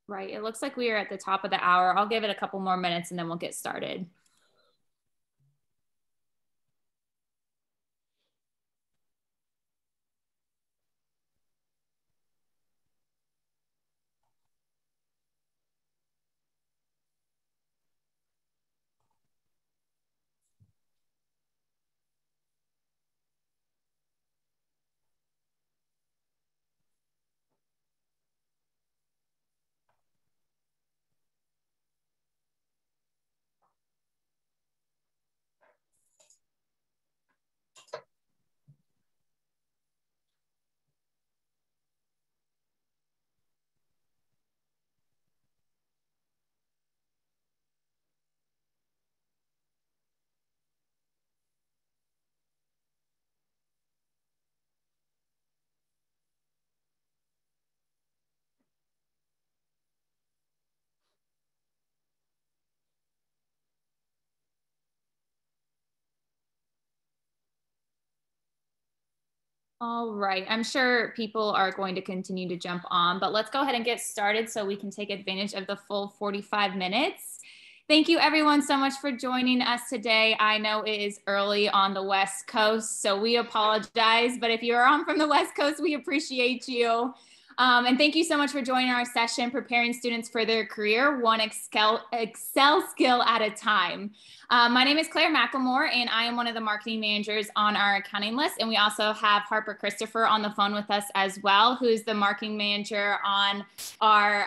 Right, it looks like we are at the top of the hour. I'll give it a couple more minutes and then we'll get started. All right, I'm sure people are going to continue to jump on, but let's go ahead and get started so we can take advantage of the full 45 minutes. Thank you everyone so much for joining us today. I know it is early on the West Coast, so we apologize, but if you're on from the West Coast, we appreciate you. And thank you so much for joining our session, Preparing Students for Their Career, One Excel Skill at a Time. My name is Claire McLemore, and I am one of the marketing managers on our accounting list. And we also have Harper Christopher on the phone with us as well, who's the marketing manager on our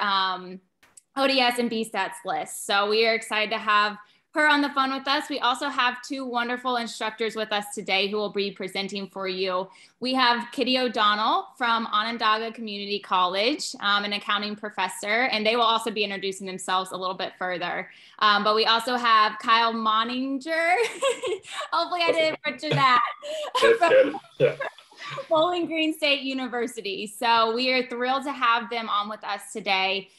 ODS and BStats list. So we are excited to have her on the phone with us. We also have two wonderful instructors with us today who will be presenting for you. We have Kitty O'Donnell from Onondaga Community College, an accounting professor, and they will also be introducing themselves a little bit further. But we also have Kyle Moninger. Hopefully I didn't butcher that. That's good. Yeah. Bowling Green State University. So we are thrilled to have them on with us today.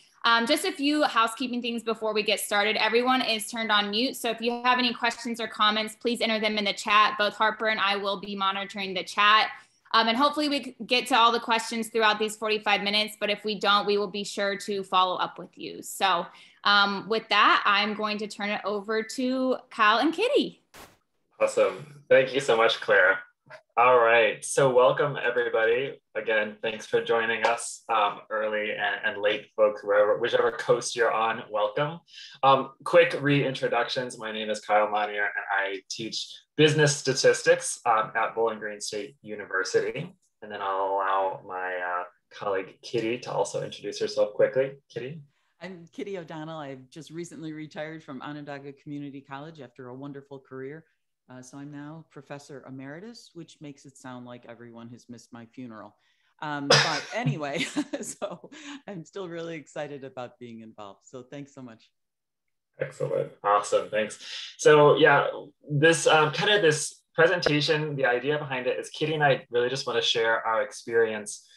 Just a few housekeeping things before we get started. Everyone is turned on mute. So if you have any questions or comments, please enter them in the chat. Both Harper and I will be monitoring the chat. And hopefully we get to all the questions throughout these 45 minutes. But if we don't, we will be sure to follow up with you. So with that, I'm going to turn it over to Kyle and Kitty. Awesome. Thank you so much, Claire. All right, so welcome everybody. Again, thanks for joining us early and late folks, whichever coast you're on, welcome. Quick reintroductions. My name is Kyle Moninger and I teach business statistics at Bowling Green State University. And then I'll allow my colleague Kitty to also introduce herself quickly. Kitty? I'm Kitty O'Donnell. I've just recently retired from Onondaga Community College after a wonderful career. So I'm now Professor Emeritus, which makes it sound like everyone has missed my funeral. But anyway, so I'm still really excited about being involved. So thanks so much. Excellent. Awesome. Thanks. So yeah, this kind of this presentation, the idea behind it is Kitty and I really just want to share our experience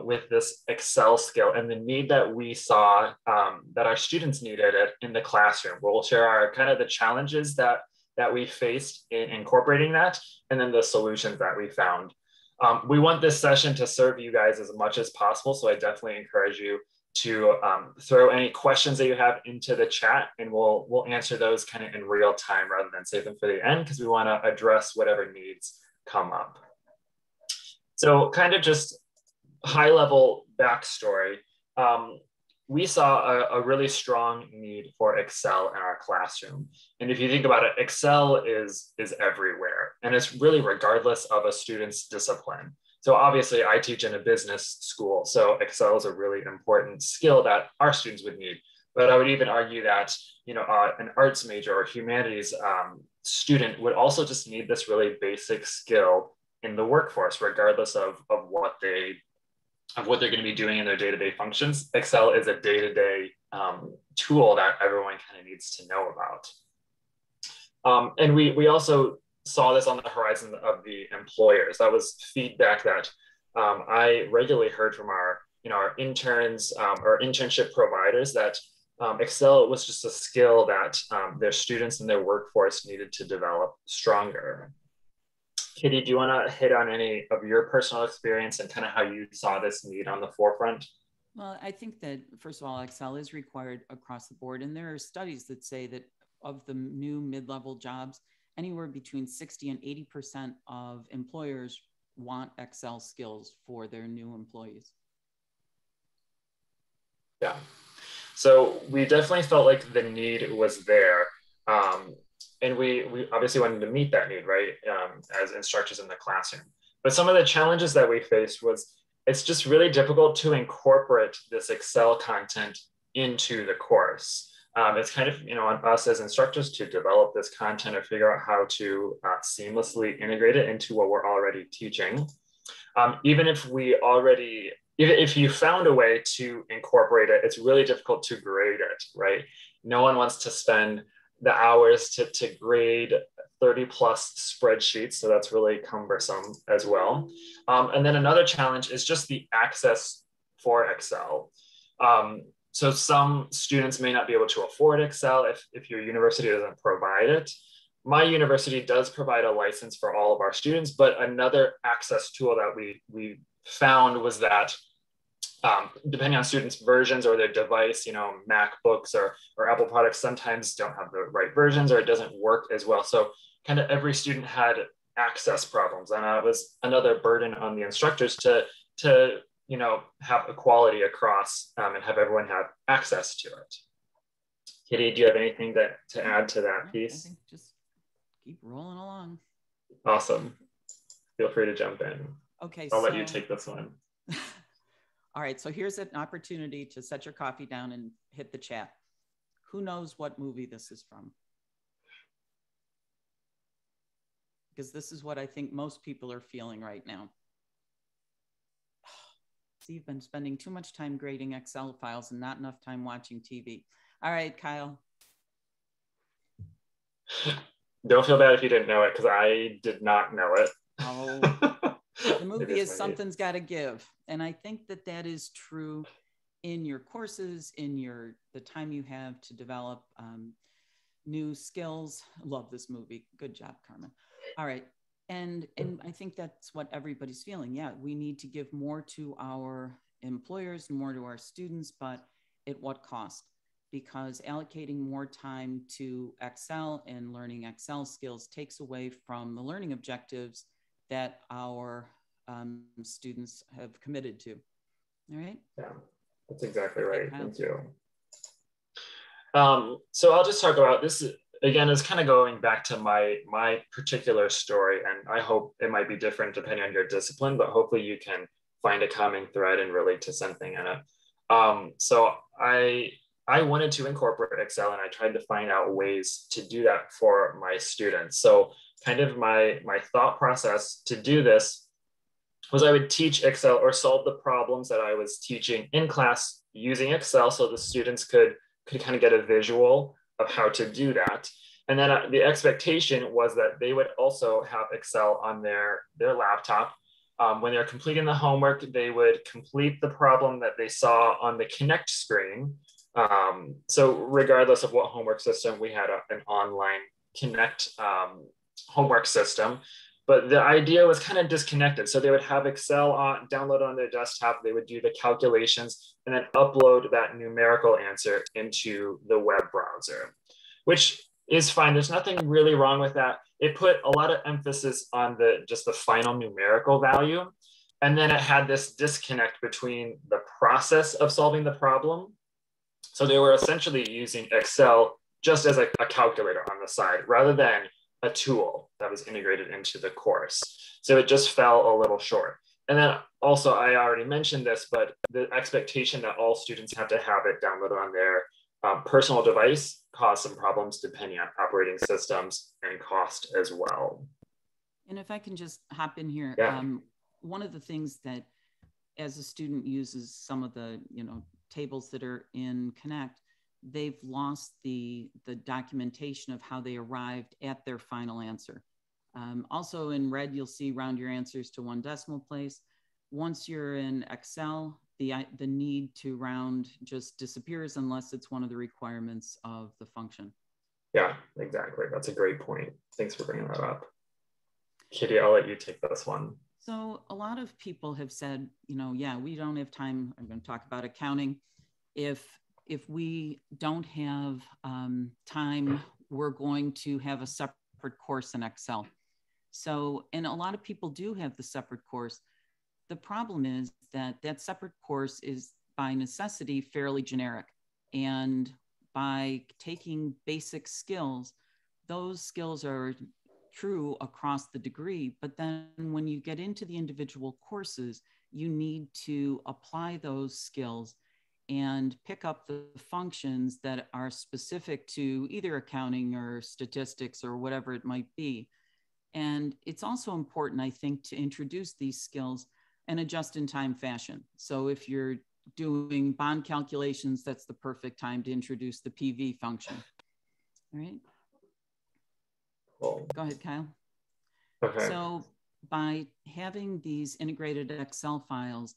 with this Excel skill and the need that we saw that our students needed it in the classroom. We'll share our kind of the challenges that we faced in incorporating that, and then the solutions that we found. We want this session to serve you guys as much as possible, so I definitely encourage you to throw any questions that you have into the chat, and we'll answer those kind of in real time rather than save them for the end, because we want to address whatever needs come up. So kind of just high-level backstory. We saw a really strong need for Excel in our classroom. And if you think about it, Excel is everywhere. And it's really regardless of a student's discipline. So obviously I teach in a business school. So Excel is a really important skill that our students would need. But I would even argue that, you know, an arts major or humanities student would also just need this really basic skill in the workforce, regardless of what they're going to be doing in their day-to-day functions. Excel is a day-to-day tool that everyone kind of needs to know about. And we also saw this on the horizon of the employers. That was feedback that I regularly heard from our interns or internship providers, that Excel was just a skill that their students and their workforce needed to develop stronger. Kitty, do you want to hit on any of your personal experience and kind of how you saw this need on the forefront? Well, I think that, first of all, Excel is required across the board. And there are studies that say that of the new mid-level jobs, anywhere between 60 and 80% of employers want Excel skills for their new employees. Yeah. So we definitely felt like the need was there. And we obviously wanted to meet that need, right, as instructors in the classroom. But some of the challenges that we faced was it's just really difficult to incorporate this Excel content into the course. It's kind of, on us as instructors to develop this content or figure out how to seamlessly integrate it into what we're already teaching. Even if if you found a way to incorporate it, it's really difficult to grade it, right? No one wants to spend the hours to grade 30 plus spreadsheets. So that's really cumbersome as well. And then another challenge is just the access for Excel. So some students may not be able to afford Excel if your university doesn't provide it. My university does provide a license for all of our students, but another access tool that we found was that depending on students' versions or their device, MacBooks or Apple products sometimes don't have the right versions or it doesn't work as well. So kind of every student had access problems, and it was another burden on the instructors to have equality across and have everyone have access to it. Kitty, do you have anything to add to that piece? I think just keep rolling along. Awesome. Feel free to jump in. Okay, I'll let you take this one. All right, so here's an opportunity to set your coffee down and hit the chat. Who knows what movie this is from? Because this is what I think most people are feeling right now. See, you've been spending too much time grading Excel files and not enough time watching TV. All right, Kyle. Don't feel bad if you didn't know it, because I did not know it. Oh. The movie is Something's Gotta Give. And I think that is true in your courses, in the time you have to develop new skills. Love this movie. Good job, Carmen. All right. And I think that's what everybody's feeling. Yeah, we need to give more to our employers, more to our students, but at what cost? Because allocating more time to Excel and learning Excel skills takes away from the learning objectives that our students have committed to. All right? Yeah, that's exactly right. Thank you. So I'll just talk about this. Again, is kind of going back to my particular story, and I hope it might be different depending on your discipline, but hopefully you can find a common thread and relate to something in it. So I wanted to incorporate Excel, and I tried to find out ways to do that for my students. So kind of my thought process to do this was I would teach Excel or solve the problems that I was teaching in class using Excel, so the students could kind of get a visual of how to do that. And then the expectation was that they would also have Excel on their laptop. When they're completing the homework, they would complete the problem that they saw on the Connect screen. So regardless of what homework system, we had an online Connect homework system. But the idea was kind of disconnected. So they would have Excel download on their desktop, they would do the calculations and then upload that numerical answer into the web browser, which is fine. There's nothing really wrong with that. It put a lot of emphasis on just the final numerical value. And then it had this disconnect between the process of solving the problem. So they were essentially using Excel just as a calculator on the side rather than a tool that was integrated into the course. So it just fell a little short. And then also, I already mentioned this, but the expectation that all students have to have it downloaded on their personal device caused some problems depending on operating systems and cost as well. And if I can just hop in here, yeah. One of the things that as a student uses some of the tables that are in Connect, they've lost the documentation of how they arrived at their final answer. Also in red, you'll see round your answers to one decimal place. Once you're in Excel, the need to round just disappears unless it's one of the requirements of the function. Yeah, exactly. That's a great point. Thanks for bringing that up. Kitty, I'll let you take this one. So a lot of people have said, yeah, we don't have time. I'm going to talk about accounting. If we don't have time, we're going to have a separate course in Excel. So, and a lot of people do have the separate course. The problem is that that separate course is by necessity fairly generic. And by taking basic skills, those skills are true across the degree. But then when you get into the individual courses, you need to apply those skills and pick up the functions that are specific to either accounting or statistics or whatever it might be. And it's also important, I think, to introduce these skills in a just-in-time fashion. So if you're doing bond calculations, that's the perfect time to introduce the PV function. All right. Cool. Go ahead, Kyle. Okay. So by having these integrated Excel files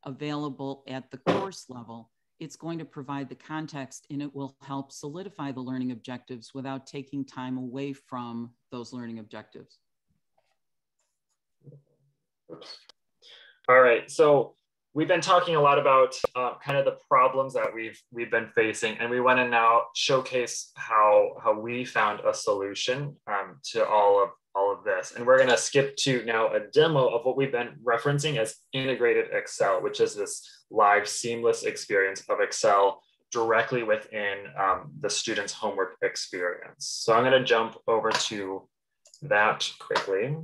available at the course level, it's going to provide the context and it will help solidify the learning objectives without taking time away from those learning objectives. Oops. All right, so we've been talking a lot about kind of the problems that we've been facing, and we want to now showcase how we found a solution to all of this. And we're going to skip to now a demo of what we've been referencing as integrated Excel, which is this live seamless experience of Excel directly within the student's homework experience. So I'm going to jump over to that quickly.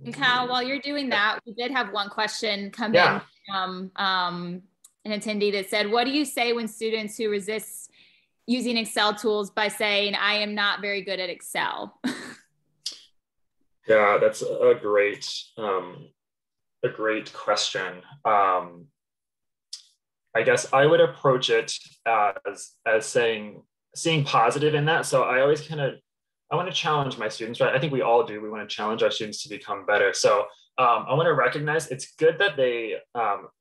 And Kyle, while you're doing that, we did have one question come in from an attendee that said, what do you say when students who resist using Excel tools by saying, I am not very good at Excel? Yeah, that's a great question. I guess I would approach it as seeing positive in that. So I always I want to challenge my students, right? I think we all do. We want to challenge our students to become better. So I want to recognize, it's good that they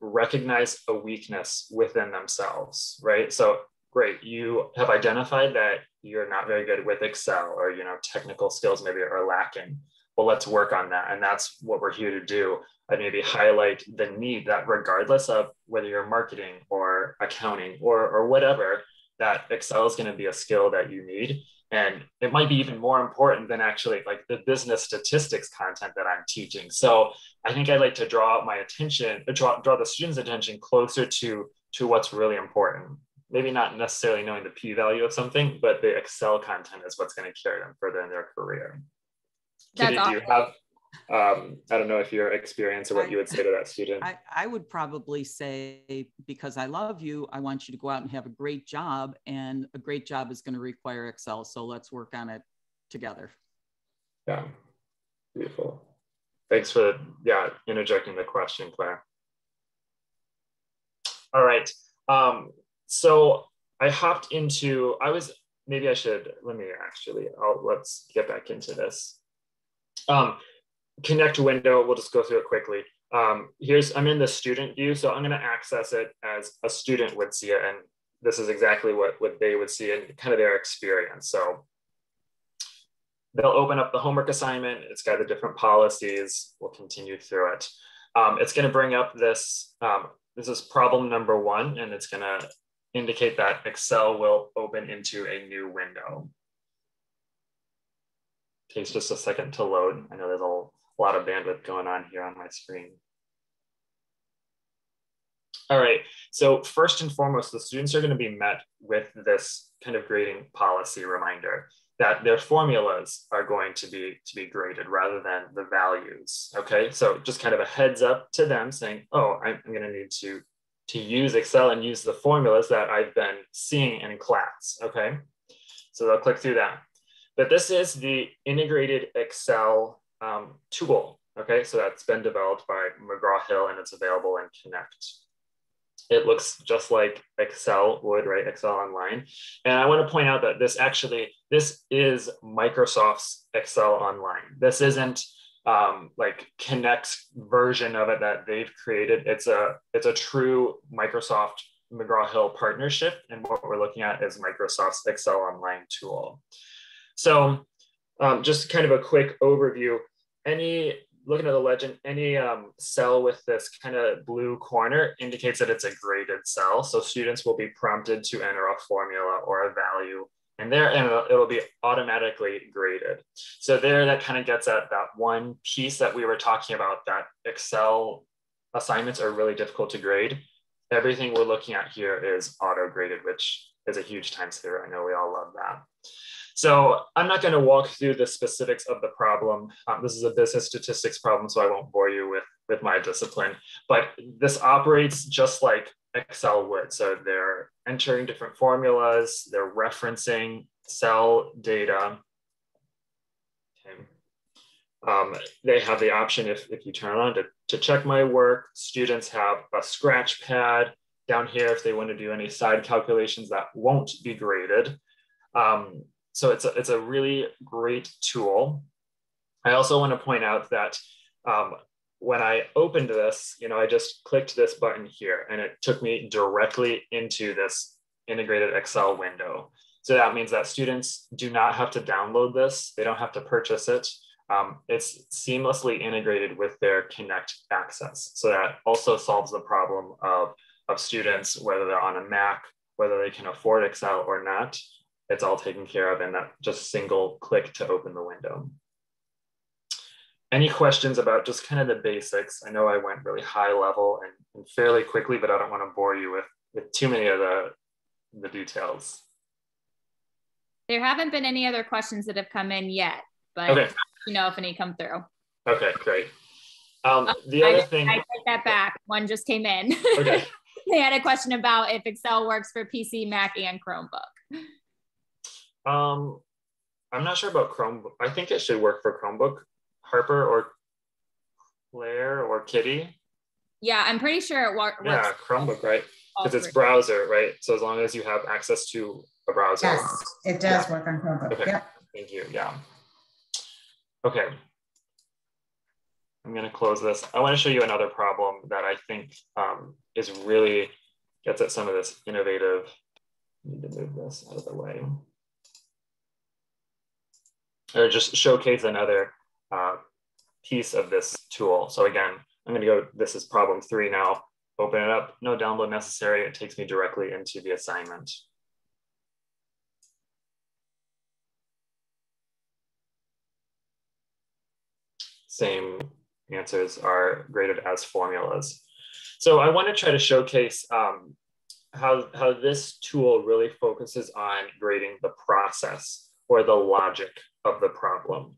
recognize a weakness within themselves, right? So great, you have identified that you're not very good with Excel, or, you know, technical skills maybe are lacking. Well, let's work on that. And that's what we're here to do. I maybe highlight the need that regardless of whether you're marketing or accounting or whatever, that Excel is going to be a skill that you need. And it might be even more important than actually like the business statistics content that I'm teaching. So I think I'd like to draw my attention, draw the students' attention closer to what's really important. Maybe not necessarily knowing the p-value of something, but the Excel content is what's going to carry them further in their career. Kitty, do you have, I don't know if your experience or what you would say to that student? I would probably say, because I love you, I want you to go out and have a great job, and a great job is going to require Excel. So let's work on it together. Yeah, beautiful. Thanks for interjecting the question, Claire. All right. So I hopped into, let's get back into this. Connect window, we'll just go through it quickly. I'm in the student view, so I'm going to access it as a student would see it. And this is exactly what they would see in kind of their experience. So they'll open up the homework assignment. It's got the different policies. We'll continue through it. It's going to bring up this, this is problem number 1, and it's going to indicate that Excel will open into a new window. Takes just a second to load. I know there's a lot of bandwidth going on here on my screen. All right, so first and foremost, the students are going to be met with this kind of grading policy reminder that their formulas are going to be graded rather than the values. Okay, so just kind of a heads up to them saying, oh, I'm going to need to use Excel and use the formulas that I've been seeing in class. Okay, so they'll click through that. But this is the integrated Excel tool. Okay, so that's been developed by McGraw-Hill, and it's available in Connect. It looks just like Excel would, right? Excel Online. And I want to point out that this is Microsoft's Excel Online. This isn't like Connect's version of it that they've created. It's a true Microsoft McGraw-Hill partnership. And what we're looking at is Microsoft's Excel Online tool. So just kind of a quick overview. Looking at the legend, any cell with this kind of blue corner indicates that it's a graded cell. So students will be prompted to enter a formula or a value in there, and it'll be automatically graded. So there, that kind of gets at that one piece that we were talking about, that Excel assignments are really difficult to grade. Everything we're looking at here is auto-graded, which is a huge time saver. I know we all love that. So I'm not going to walk through the specifics of the problem. This is a business statistics problem, so I won't bore you with my discipline. But this operates just like Excel would. So they're entering different formulas, they're referencing cell data. Okay. They have the option, if you turn on to check my work. Students have a scratch pad down here if they want to do any side calculations that won't be graded. So it's a really great tool. I also want to point out that when I opened this, I just clicked this button here and it took me directly into this integrated Excel window. So that means that students do not have to download this. They don't have to purchase it. It's seamlessly integrated with their Connect access. So that also solves the problem of students, whether they're on a Mac, whether they can afford Excel or not. It's all taken care of in that just single click to open the window. Any questions about just kind of the basics? I know I went really high level and fairly quickly, but I don't want to bore you with too many of the details. There haven't been any other questions that have come in yet, but okay. If any come through. Okay, great. The other thing. I take that back. One just came in. Okay. They had a question about if Excel works for PC, Mac, and Chromebook. I'm not sure about Chromebook. I think it should work for Chromebook. Harper or Claire or Kitty. Yeah, I'm pretty sure it works. Yeah, Chromebook, right? Because it's browser, right? So as long as you have access to a browser. Yes, it does work on Chromebook. Okay. Yep. Thank you. Yeah. Okay. I'm going to close this. I want to show you another problem that I think is really gets at some of this innovative. I need to move this out of the way. Or just showcase another piece of this tool. So again, I'm going to go, this is problem 3 now. Open it up, no download necessary. It takes me directly into the assignment. Same answers are graded as formulas. So I want to try to showcase how this tool really focuses on grading the process or the logic of the problem.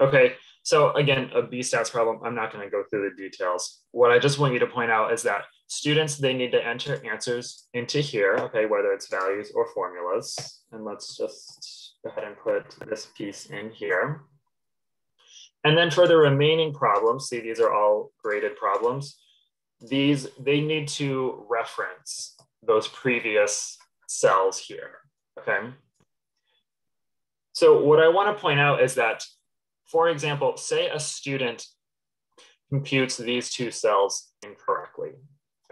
Okay, so again, a B-stats problem, I'm not going to go through the details. What I just want you to point out is that students, they need to enter answers into here, okay, whether it's values or formulas. And let's just go ahead and put this piece in here. And then for the remaining problems, see, these are all graded problems. They need to reference those previous cells here, okay? So what I want to point out is that, for example, say a student computes these 2 cells incorrectly,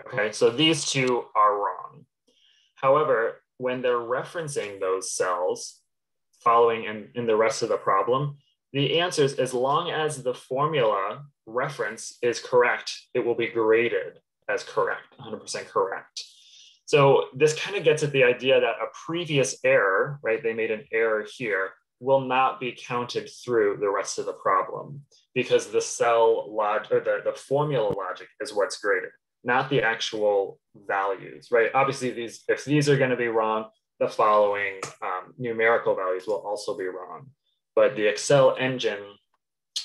okay? So these 2 are wrong. However, when they're referencing those cells following in the rest of the problem, the answers, as long as the formula reference is correct, it will be graded as correct, 100% correct. So this kind of gets at the idea that a previous error, right? They made an error here, will not be counted through the rest of the problem because the cell logic or the formula logic is what's graded, not the actual values, right? Obviously, if these are going to be wrong, the following numerical values will also be wrong. But the Excel engine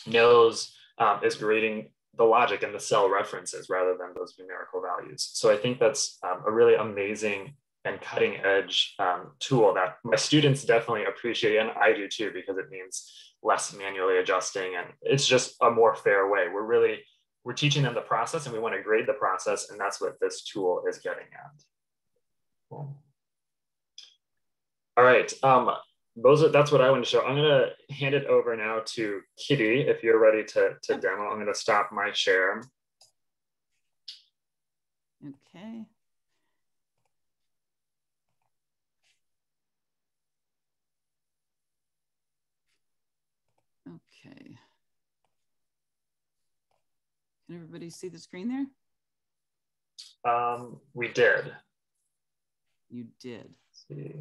knows is grading the logic and the cell references rather than those numerical values. So I think that's a really amazing and cutting edge tool that my students definitely appreciate, and I do too, because it means less manually adjusting, and it's just a more fair way. We're teaching them the process, and we want to grade the process, and that's what this tool is getting at. Cool. All right. That's what I want to show. I'm going to hand it over now to Kitty. If you're ready to demo, I'm going to stop my share. Okay. Okay. Can everybody see the screen there? We did. You did. Let's see.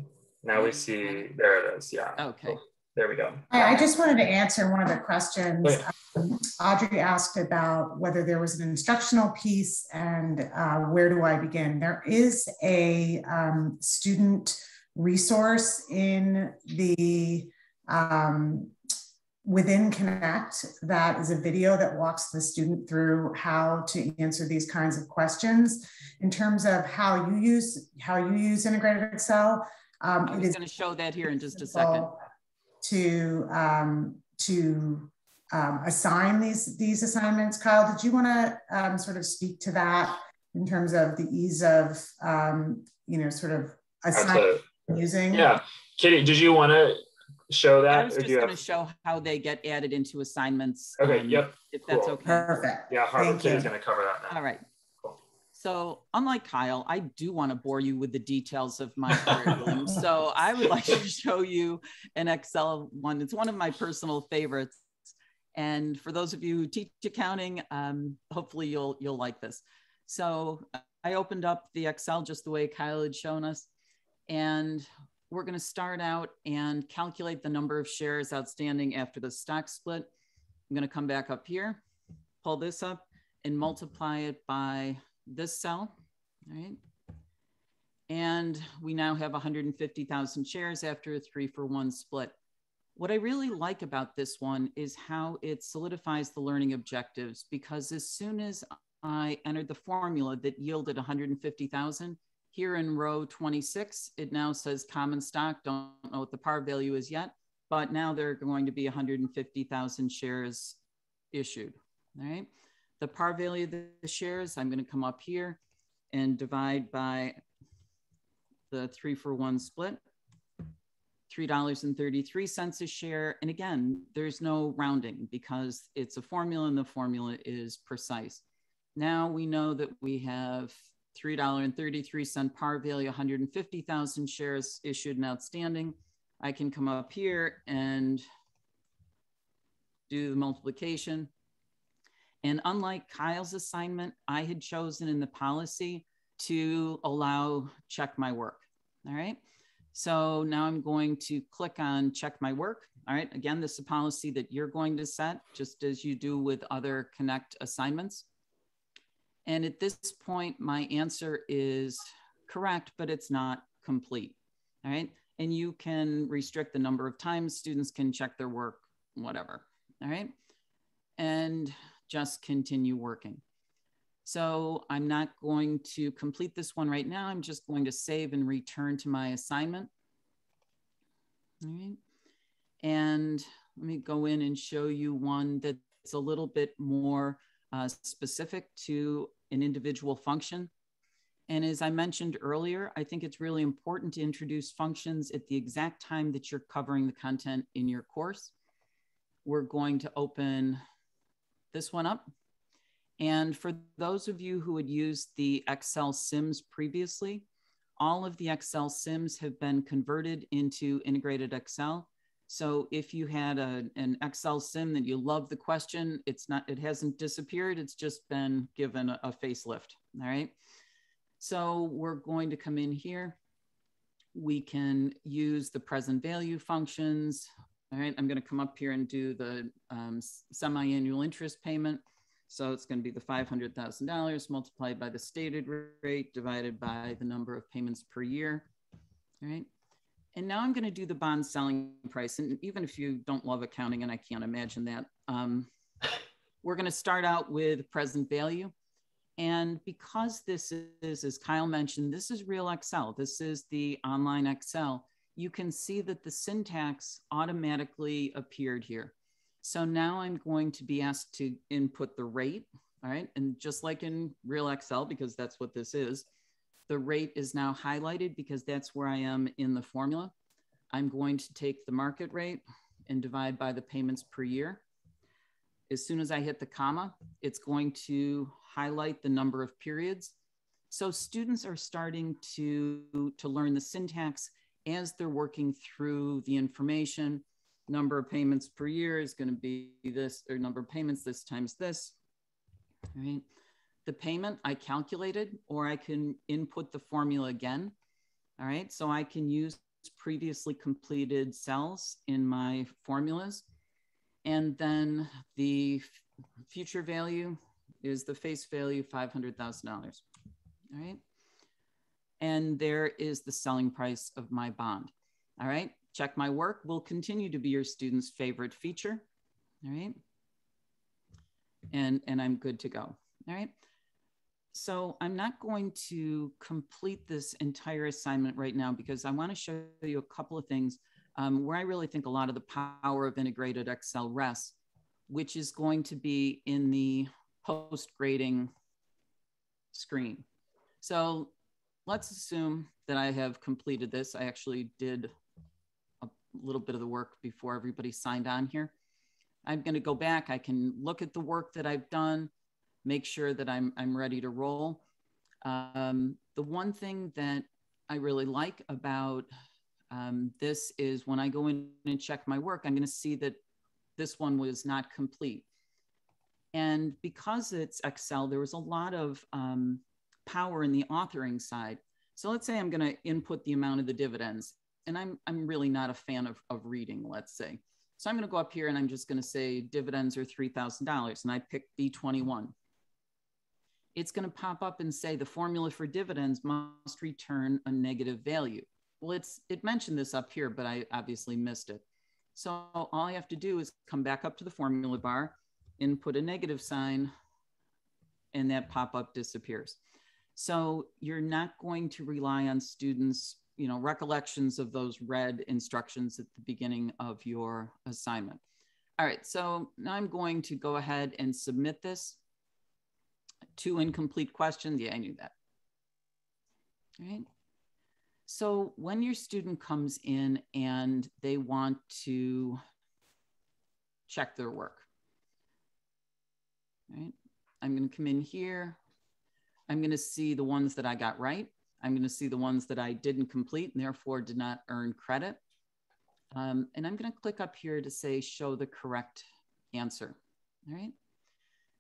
Now we see, there it is, yeah. Okay. Oh, there we go. I just wanted to answer one of the questions. Okay. Audrey asked about whether there was an instructional piece and where do I begin? There is a student resource in the within Connect that is a video that walks the student through how to answer these kinds of questions. In terms of how you use integrated Excel, I was going to show that here in just a second. To assign these assignments. Kyle, did you want to sort of speak to that in terms of the ease of sort of assigning using? Yeah, Kitty, did you want to show that? I was just going to show how they get added into assignments. Okay, yep. If that's okay. Perfect. Yeah, Harvard Kitty's going to cover that now. All right. So unlike Kyle, I do want to bore you with the details of my curriculum. So I would like to show you an Excel one. It's one of my personal favorites. And for those of you who teach accounting, hopefully you'll like this. So I opened up the Excel just the way Kyle had shown us. And we're going to start out and calculate the number of shares outstanding after the stock split. I'm going to come back up here, pull this up, and multiply it by this cell, right? And we now have 150,000 shares after a 3-for-1 split. What I really like about this one is how it solidifies the learning objectives, because as soon as I entered the formula that yielded 150,000, here in row 26, it now says common stock. Don't know what the par value is yet, but now there are going to be 150,000 shares issued, all right? The par value of the shares, I'm going to come up here and divide by the 3-for-1 split. $3.33 a share. And again, there's no rounding because it's a formula and the formula is precise. Now we know that we have $3.33 par value, 150,000 shares issued and outstanding. I can come up here and do the multiplication. And unlike Kyle's assignment, I had chosen in the policy to allow check my work. All right. So now I'm going to click on check my work. All right. Again, this is a policy that you're going to set just as you do with other Connect assignments. And at this point, my answer is correct, but it's not complete. All right. And you can restrict the number of times students can check their work, whatever. All right. And just continue working. So I'm not going to complete this one right now. I'm just going to save and return to my assignment. All right. And let me go in and show you one that's a little bit more specific to an individual function. And as I mentioned earlier, I think it's really important to introduce functions at the exact time that you're covering the content in your course. We're going to open this one up. And for those of you who had used the Excel sims previously, all of the Excel sims have been converted into integrated Excel. So if you had an Excel sim that you love the question, it hasn't disappeared. It's just been given a facelift. All right. So we're going to come in here. We can use the present value functions. All right. I'm going to come up here and do the semi-annual interest payment. So it's going to be the $500,000 multiplied by the stated rate divided by the number of payments per year. All right. And now I'm going to do the bond selling price. And even if you don't love accounting, and I can't imagine that, we're going to start out with present value. And because this is, as Kyle mentioned, this is real Excel. This is the online Excel. You can see that the syntax automatically appeared here. So now I'm going to be asked to input the rate, all right? And just like in real Excel, because that's what this is, the rate is now highlighted because that's where I am in the formula. I'm going to take the market rate and divide by the payments per year. As soon as I hit the comma, it's going to highlight the number of periods. So students are starting to learn the syntax as they're working through the information. Number of payments per year is going to be this, or number of payments this times this. All right. The payment I calculated, or I can input the formula again. All right. So I can use previously completed cells in my formulas. And then the future value is the face value, $500,000. All right. And there is the selling price of my bond. All right. Check my work will continue to be your student's favorite feature. All right. And I'm good to go. All right. So I'm not going to complete this entire assignment right now because I want to show you a couple of things where I really think a lot of the power of integrated Excel rests, which is going to be in the post-grading screen. So let's assume that I have completed this. I actually did a little bit of the work before everybody signed on here. I'm going to go back. I can look at the work that I've done, make sure that I'm ready to roll. The one thing that I really like about this is when I go in and check my work, I'm going to see that this one was not complete. And because it's Excel, there was a lot of power in the authoring side. So let's say I'm going to input the amount of the dividends, and I'm really not a fan of reading, let's say. So I'm going to go up here and I'm just going to say dividends are $3,000, and I pick B21. It's going to pop up and say the formula for dividends must return a negative value. Well, it mentioned this up here, but I obviously missed it. So all I have to do is come back up to the formula bar, input a negative sign, and that pop-up disappears. So you're not going to rely on students, recollections of those read instructions at the beginning of your assignment. All right, so now I'm going to go ahead and submit this. 2 incomplete questions. Yeah, I knew that. All right. So when your student comes in and they want to check their work, right? I'm going to come in here. I'm going to see the ones that I got right. I'm going to see the ones that I didn't complete and therefore did not earn credit. And I'm going to click up here to say, show the correct answer, all right?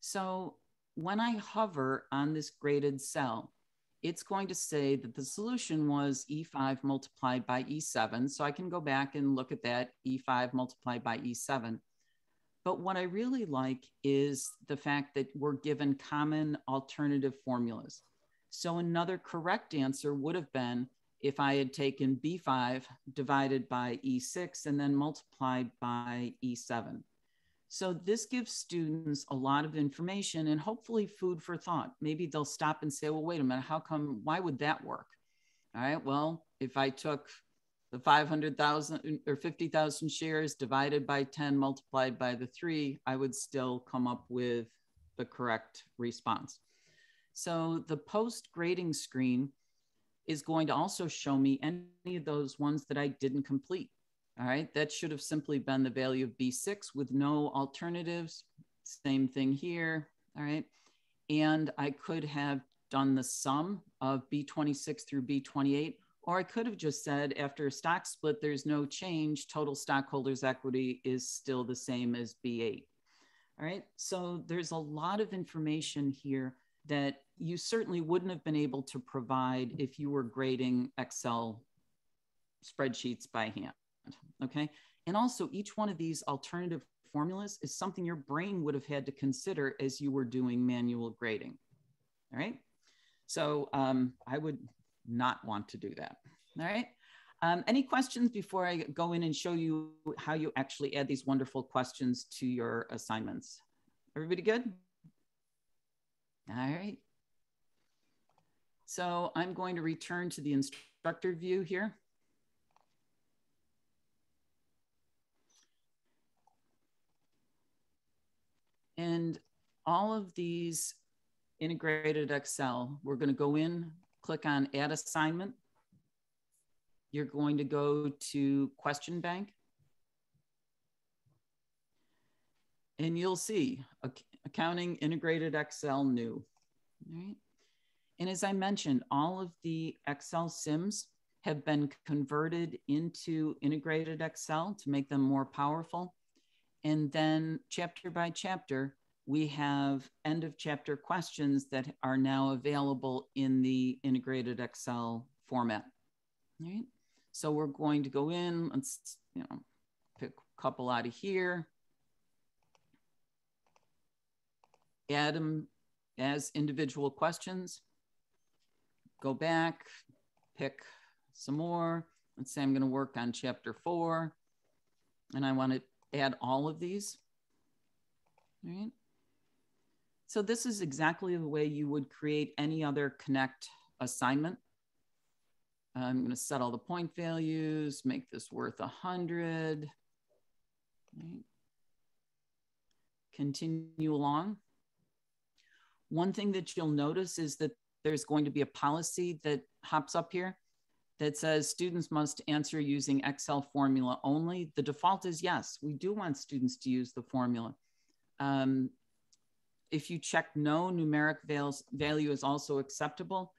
So when I hover on this graded cell, it's going to say that the solution was E5 multiplied by E7. So I can go back and look at that, E5 multiplied by E7. But what I really like is the fact that we're given common alternative formulas. So another correct answer would have been if I had taken B5 divided by E6 and then multiplied by E7. So this gives students a lot of information and hopefully food for thought. Maybe they'll stop and say, well, wait a minute, how come, why would that work? All right, well, if I took the 500,000 or 50,000 shares divided by 10 multiplied by the 3, I would still come up with the correct response. So the post grading screen is going to also show me any of those ones that I didn't complete. All right, that should have simply been the value of B6 with no alternatives. Same thing here, all right? And I could have done the sum of B26 through B28, or I could have just said after a stock split, there's no change, total stockholders' equity is still the same as B8. All right, so there's a lot of information here that you certainly wouldn't have been able to provide if you were grading Excel spreadsheets by hand. Okay. And also each one of these alternative formulas is something your brain would have had to consider as you were doing manual grading. All right. So I would not want to do that. All right. Any questions before I go in and show you how you actually add these wonderful questions to your assignments? Everybody good? All right. So I'm going to return to the instructor view here. And all of these integrated Excel, we're going to go in, click on Add Assignment. You're going to go to Question Bank. And you'll see Accounting Integrated Excel New. All right. And as I mentioned, all of the Excel sims have been converted into integrated Excel to make them more powerful. And then chapter by chapter, we have end of chapter questions that are now available in the integrated Excel format. All right. So we're going to go in, let's pick a couple out of here, add them as individual questions, go back, pick some more. Let's say I'm going to work on chapter 4 and I want to add all of these. All right. So this is exactly the way you would create any other Connect assignment. I'm going to set all the point values, make this worth 100. Right. Continue along. One thing that you'll notice is that there's going to be a policy that hops up here that says students must answer using Excel formula only. The default is yes, we do want students to use the formula. If you check no, numeric value is also acceptable.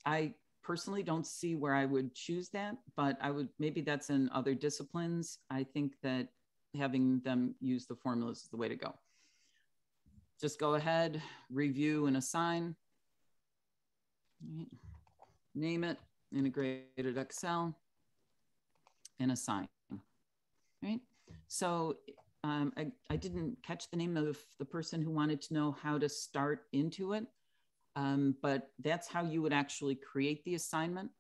I personally don't see where I would choose that, but maybe that's in other disciplines. I think that having them use the formulas is the way to go. Just go ahead, review and assign. Name it, integrated Excel, and assign. Right? So I didn't catch the name of the person who wanted to know how to start into it, but that's how you would actually create the assignment.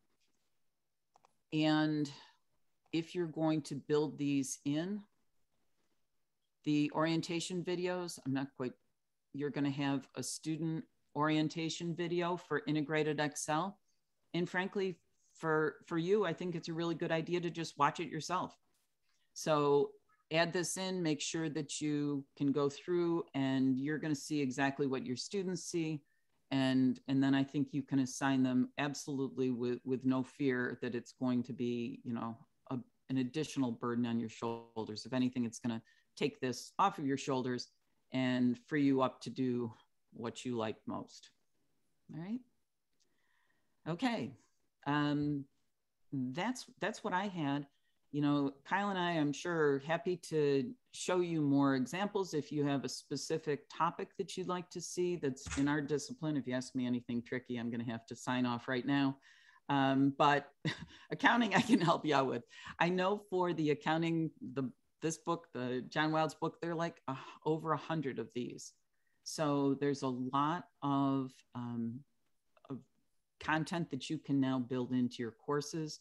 And if you're going to build these in, the orientation videos, you're going to have a student orientation video for integrated Excel. And frankly, for you, I think it's a really good idea to just watch it yourself. So add this in, make sure that you can go through and you're going to see exactly what your students see. And then I think you can assign them absolutely with no fear that it's going to be, you know, an additional burden on your shoulders. If anything, it's going to take this off of your shoulders and free you up to do what you like most. All right. Okay. That's what I had. You know, Kyle and I, I'm sure, are happy to show you more examples if you have a specific topic that you'd like to see that's in our discipline. If you ask me anything tricky, I'm going to have to sign off right now. But accounting, I can help you out with. I know for the accounting, this book, the John Wild's book, there are like over 100 of these. So there's a lot of content that you can now build into your courses.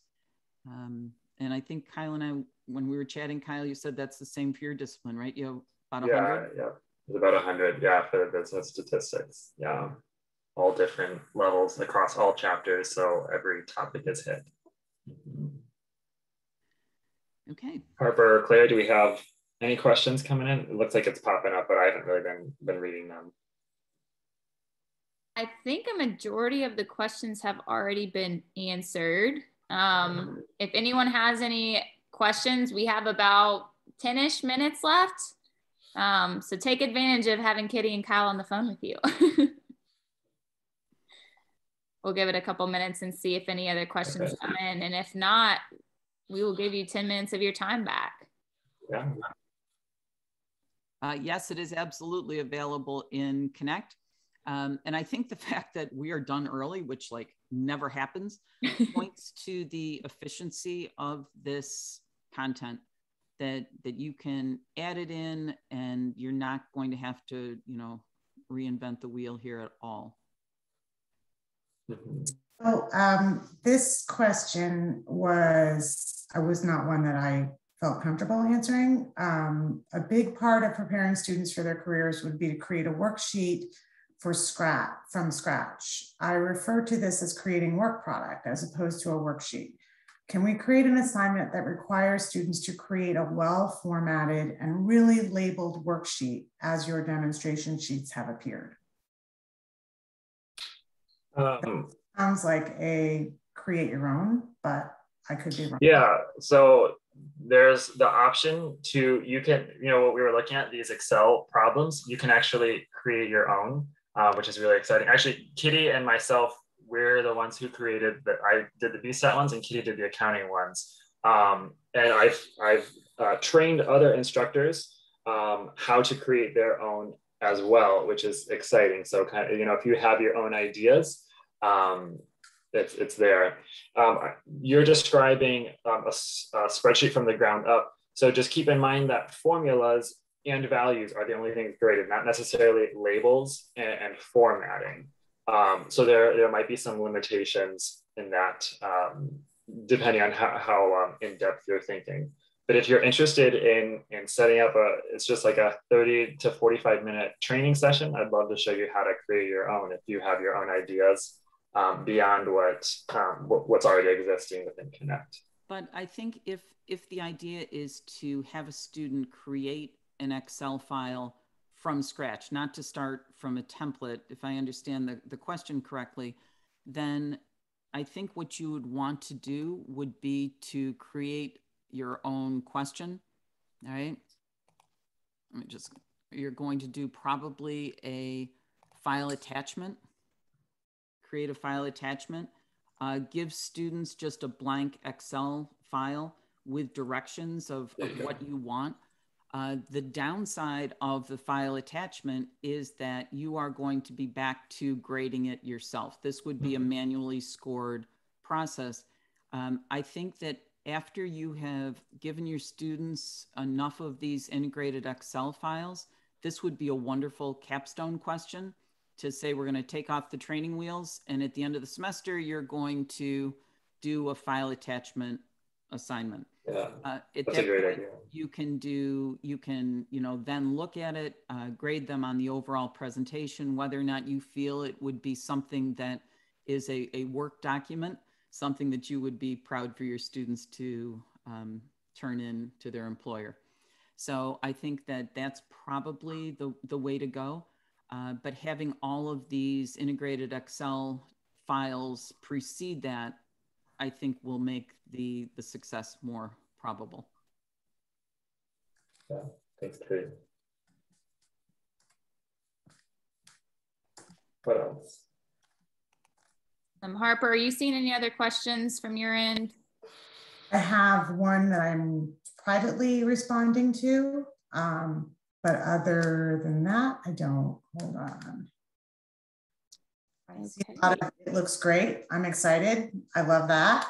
And I think Kyle and I, when we were chatting, Kyle, you said that's the same for your discipline, right? You have about 100? Yeah, it's about 100, yeah, for the business statistics. Yeah, all different levels across all chapters, so every topic is hit. Okay. Harper or Claire, do we have any questions coming in? It looks like it's popping up, but I haven't really been reading them. I think a majority of the questions have already been answered. If anyone has any questions, we have about 10-ish minutes left. So take advantage of having Kitty and Kyle on the phone with you. We'll give it a couple minutes and see if any other questions come in. And if not, we will give you 10 minutes of your time back. Yeah. Yes, it is absolutely available in Connect. And I think the fact that we are done early, which like never happens, points to the efficiency of this content, that you can add it in and you're not going to have to, you know, reinvent the wheel here at all. So this question was not one that I felt comfortable answering. A big part of preparing students for their careers would be to create a worksheet from scratch. I refer to this as creating work product as opposed to a worksheet. Can we create an assignment that requires students to create a well-formatted and really labeled worksheet as your demonstration sheets have appeared? Sounds like a create your own, but I could be wrong. Yeah, so there's the option to, you can, you know, what we were looking at, these Excel problems, you can actually create your own, which is really exciting. Actually, Kitty and myself, we're the ones who created I did the BSAT ones and Kitty did the accounting ones. And I've trained other instructors how to create their own as well, which is exciting. So kind of, you know, if you have your own ideas, it's there. You're describing a spreadsheet from the ground up. So just keep in mind that formulas and values are the only things graded, not necessarily labels and formatting. So there might be some limitations in that, depending on how in-depth you're thinking. But if you're interested in setting up it's just like a 30 to 45 minute training session, I'd love to show you how to create your own if you have your own ideas beyond what's already existing within Connect. But I think if the idea is to have a student create an Excel file from scratch, not to start from a template, if I understand the question correctly, then I think what you would want to do would be to create your own question. All right. You're going to do probably a file attachment, create a file attachment, give students just a blank Excel file with directions of what you want. The downside of the file attachment is that you are going to be back to grading it yourself. This would be a manually scored process. I think that after you have given your students enough of these integrated Excel files, this would be a wonderful capstone question to say, we're going to take off the training wheels, and at the end of the semester, you're going to do a file attachment assignment. Yeah, at that's that a great point, idea. you can, then look at it, grade them on the overall presentation, whether or not you feel it would be something that is a work document, something that you would be proud for your students to turn in to their employer. So I think that that's probably the way to go. But having all of these integrated Excel files precede that, I think will make the success more probable. Yeah, thanks, Kate. What else? Harper, are you seeing any other questions from your end? I have one that I'm privately responding to, but other than that, I don't. Hold on. I see a lot of, it looks great. I'm excited. I love that.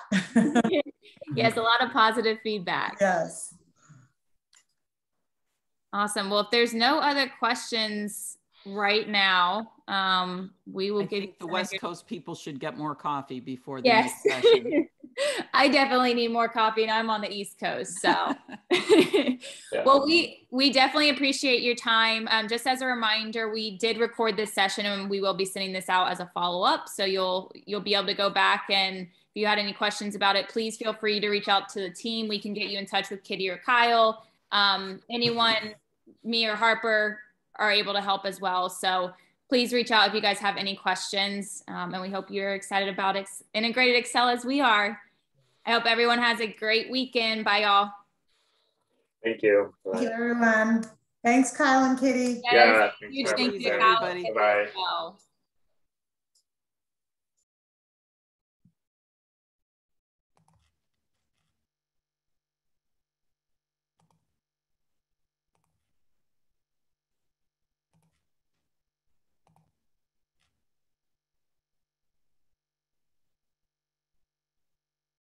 Yes, a lot of positive feedback. Yes. Awesome. Well, if there's no other questions right now, we will give the West Coast people should get more coffee before the yes. next session. I definitely need more coffee, and I'm on the East Coast, so. Yeah. Well, we definitely appreciate your time. Just as a reminder, we did record this session, and we will be sending this out as a follow-up, so you'll be able to go back, and if you had any questions about it, please feel free to reach out to the team. We can get you in touch with Kitty or Kyle. Anyone, me or Harper, are able to help as well. So please reach out if you guys have any questions. And we hope you're excited about integrated Excel as we are. I hope everyone has a great weekend. Bye, y'all. Thank you. Thank you, everyone. Thanks, Kyle and Kitty. Yes, yeah. huge thank you, everybody. Bye.